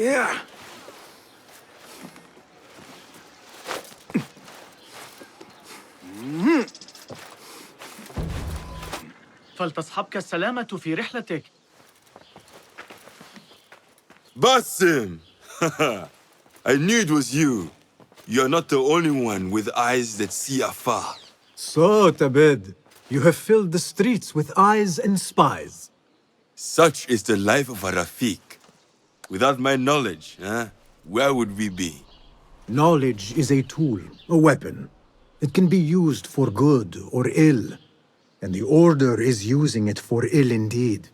Yeah. فلتصحبك السلامة في رحلتك. Basim! I knew it was you. You're not the only one with eyes that see afar. So, Tabed, you have filled the streets with eyes and spies. Such is the life of a Rafiq. Without my knowledge, where would we be? Knowledge is a tool, a weapon. It can be used for good or ill, and the Order is using it for ill indeed.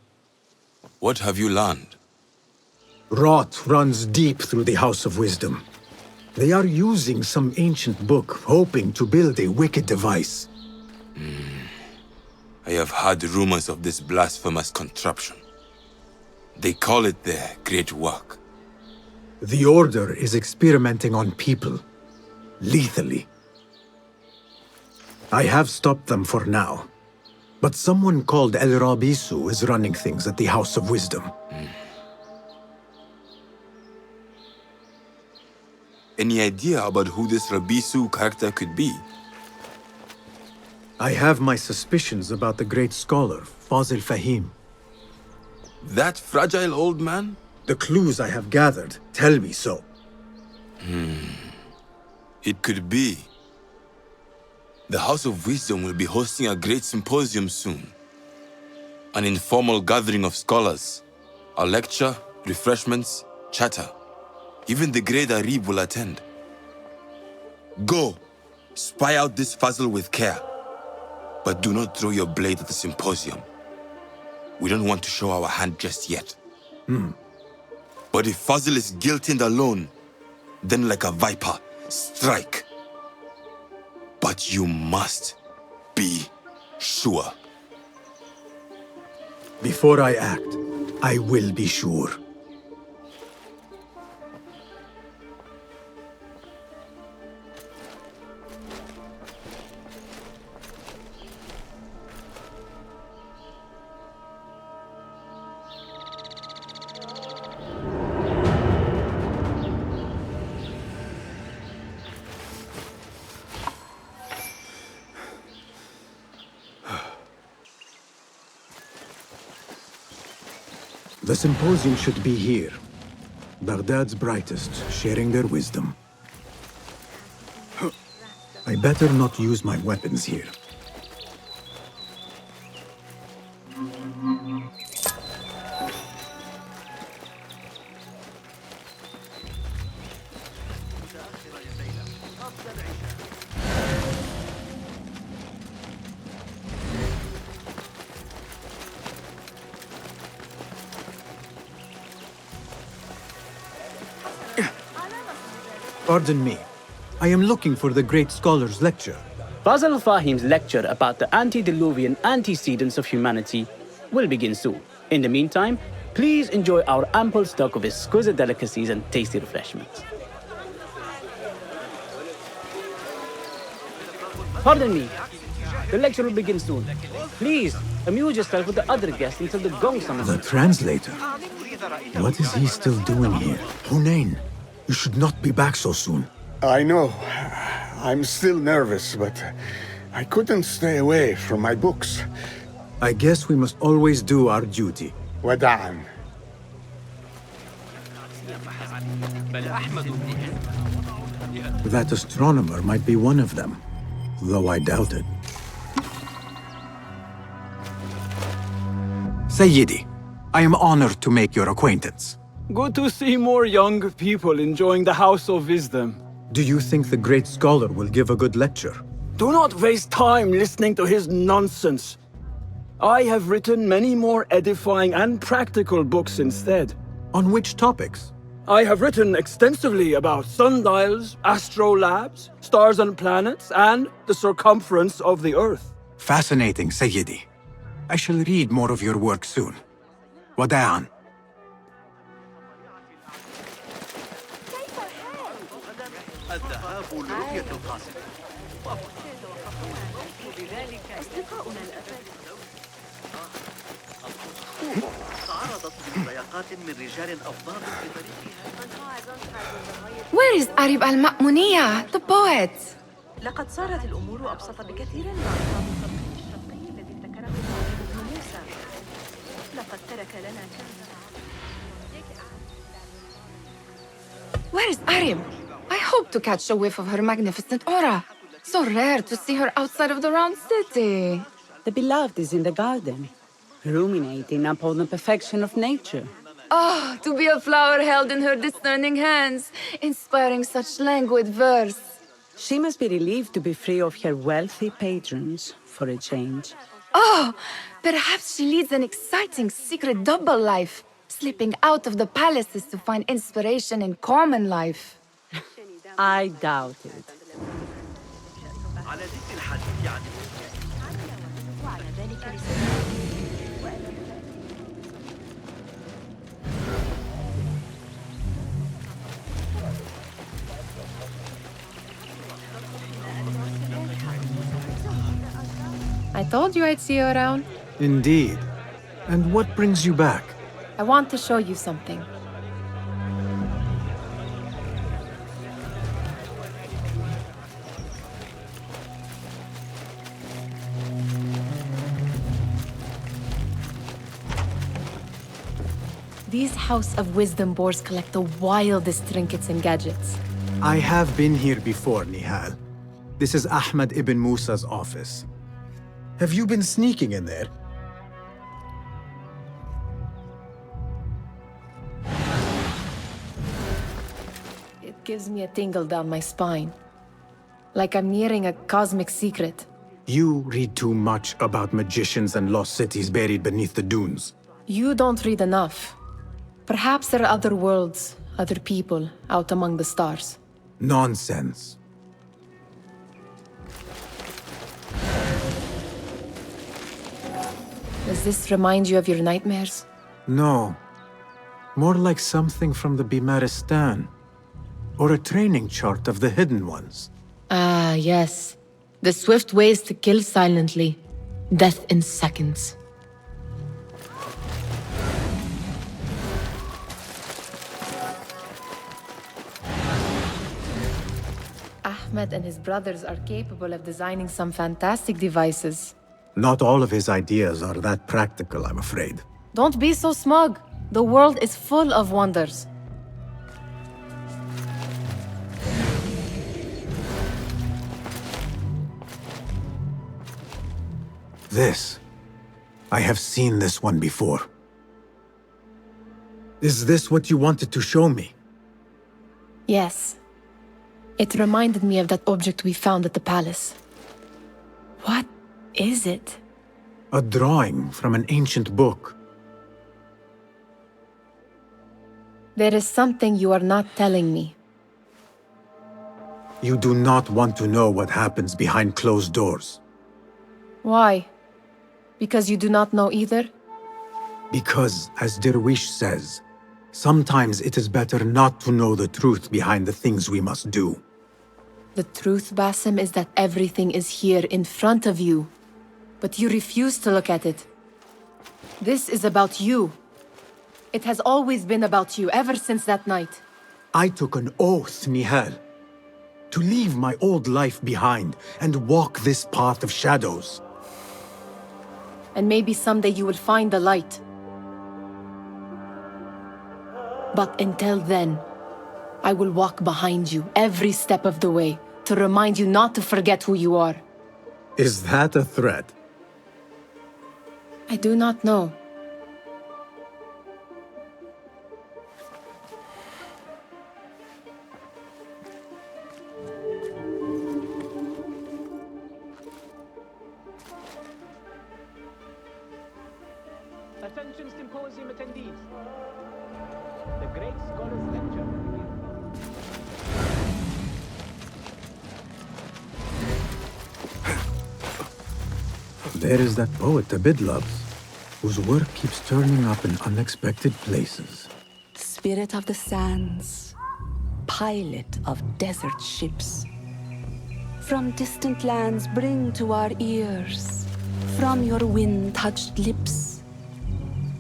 What have you learned? Rot runs deep through the House of Wisdom. They are using some ancient book, hoping to build a wicked device. I have heard rumors of this blasphemous contraption. They call it their great work. The Order is experimenting on people, lethally. I have stopped them for now, but someone called El Rabisu is running things at the House of Wisdom. Any idea about who this Rabisu character could be? I have my suspicions about the great scholar, Fazil Fahim. That fragile old man? The clues I have gathered tell me so. It could be. The House of Wisdom will be hosting a great symposium soon. An informal gathering of scholars. A lecture, refreshments, chatter. Even the great Arib will attend. Go, spy out this Fazil with care. But do not throw your blade at the symposium. We don't want to show our hand just yet. But if Fazil is guilty and alone, then like a viper, strike. But you must be sure. Before I act, I will be sure. The symposium should be here. Baghdad's brightest, sharing their wisdom. I better not use my weapons here. Pardon me. I am looking for the great scholar's lecture. Fazl Fahim's lecture about the antediluvian antecedents of humanity will begin soon. In the meantime, please enjoy our ample stock of exquisite delicacies and tasty refreshments. Pardon me. The lecture will begin soon. Please, amuse yourself with the other guests until the gong summons. The translator? What is he still doing here? Hunain, you should not be back so soon. I know. I'm still nervous, but I couldn't stay away from my books. I guess we must always do our duty. Wada'an. That astronomer might be one of them, though I doubt it. Sayyidi, I am honored to make your acquaintance. Good to see more young people enjoying the House of Wisdom. Do you think the great scholar will give a good lecture? Do not waste time listening to his nonsense. I have written many more edifying and practical books instead. On which topics? I have written extensively about sundials, astrolabes, stars and planets, and the circumference of the Earth. Fascinating, Sayyidi. I shall read more of your work soon. Wada'an. Where is Arib al-Ma'muniya, the poet? لقد صارت الأمور أبسط بكثير بعد الخط الشرقي الذي ابتكره ابن موسى. لقد ترك لنا Where is Arib? I hope to catch a whiff of her magnificent aura. So rare to see her outside of the round city. The beloved is in the garden, ruminating upon the perfection of nature. Oh, to be a flower held in her discerning hands, inspiring such languid verse. She must be relieved to be free of her wealthy patrons, for a change. Oh, perhaps she leads an exciting secret double life, slipping out of the palaces to find inspiration in common life. I doubt it. I told you I'd see you around. Indeed. And what brings you back? I want to show you something. These House of Wisdom boars collect the wildest trinkets and gadgets. I have been here before, Nihal. This is Ahmed ibn Musa's office. Have you been sneaking in there? It gives me a tingle down my spine. Like I'm nearing a cosmic secret. You read too much about magicians and lost cities buried beneath the dunes. You don't read enough. Perhaps there are other worlds, other people, out among the stars. Nonsense. Does this remind you of your nightmares? No. More like something from the Bimaristan. Or a training chart of the Hidden Ones. Ah, yes. The swift ways to kill silently. Death in seconds. Ahmed and his brothers are capable of designing some fantastic devices. Not all of his ideas are that practical, I'm afraid. Don't be so smug. The world is full of wonders. This. I have seen this one before. Is this what you wanted to show me? Yes. It reminded me of that object we found at the palace. What is it? A drawing from an ancient book. There is something you are not telling me. You do not want to know what happens behind closed doors. Why? Because you do not know either? Because, as Derwish says, sometimes it is better not to know the truth behind the things we must do. The truth, Basim, is that everything is here in front of you. But you refuse to look at it. This is about you. It has always been about you, ever since that night. I took an oath, Nihal, to leave my old life behind and walk this path of shadows. And maybe someday you will find the light. But until then, I will walk behind you every step of the way to remind you not to forget who you are. Is that a threat? I do not know. Attention Symposium attendees. The Great Scholars Lecture begins. There is that poet Abid loves, whose work keeps turning up in unexpected places. Spirit of the sands, pilot of desert ships. From distant lands bring to our ears, from your wind-touched lips,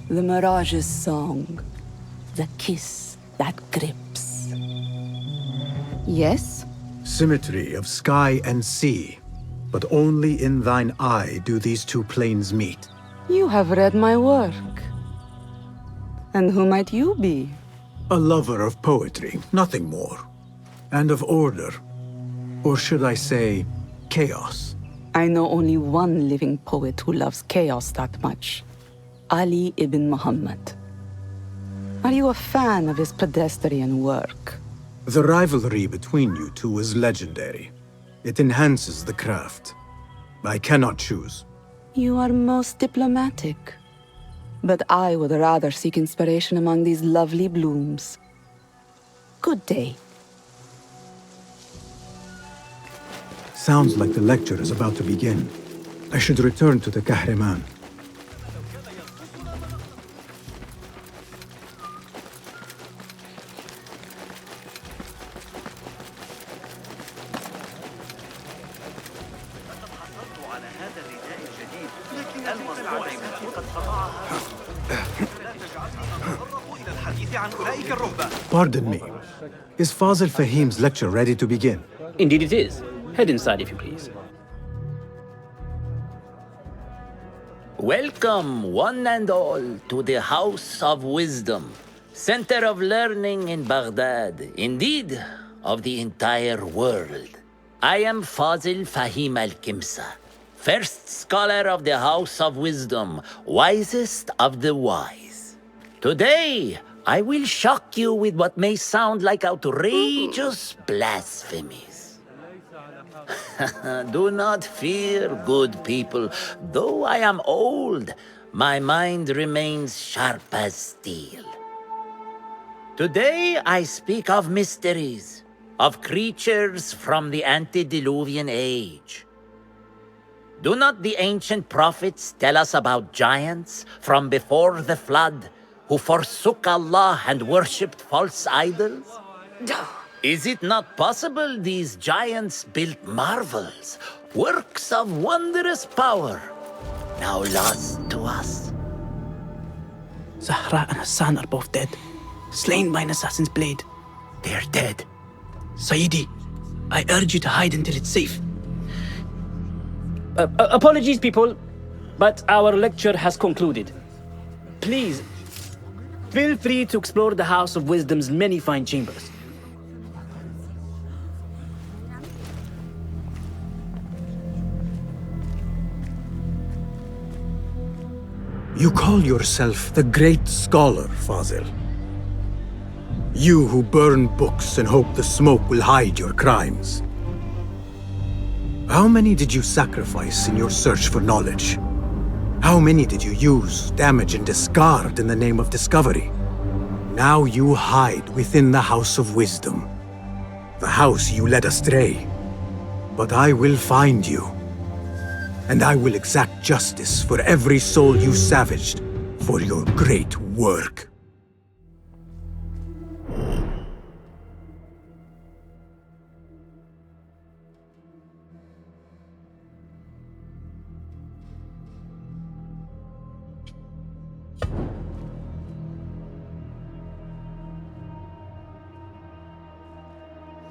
The Mirage's song. The kiss that grips. Yes? Symmetry of sky and sea. But only in thine eye do these two planes meet. You have read my work. And who might you be? A lover of poetry, nothing more. And of order. Or should I say, chaos. I know only one living poet who loves chaos that much. Ali ibn Muhammad. Are you a fan of his pedestrian work? The rivalry between you two is legendary. It enhances the craft. I cannot choose. You are most diplomatic. But I would rather seek inspiration among these lovely blooms. Good day. Sounds like the lecture is about to begin. I should return to the Kahraman. Pardon me. Is Fazil Fahim's lecture ready to begin? Indeed it is. Head inside if you please. Welcome, one and all, to the House of Wisdom, center of learning in Baghdad, indeed, of the entire world. I am Fazil Fahim al-Kimsa, first scholar of the House of Wisdom, wisest of the wise. Today, I will shock you with what may sound like outrageous blasphemies. Do not fear, good people. Though I am old, my mind remains sharp as steel. Today I speak of mysteries, of creatures from the antediluvian age. Do not the ancient prophets tell us about giants from before the flood who forsook Allah and worshipped false idols? Is it not possible these giants built marvels, works of wondrous power, now lost to us? Zahra and Hassan are both dead, slain by an assassin's blade. They're dead. Sayyidi, I urge you to hide until it's safe. Apologies, people, but our lecture has concluded. Please, feel free to explore the House of Wisdom's many fine chambers. You call yourself the great scholar, Fazil. You who burn books and hope the smoke will hide your crimes. How many did you sacrifice in your search for knowledge? How many did you use, damage, and discard in the name of discovery? Now you hide within the House of Wisdom, the house you led astray. But I will find you, and I will exact justice for every soul you savaged for your great work.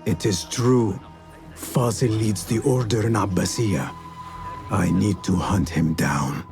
It is true. Fazil leads the order in Abassiyah. I need to hunt him down.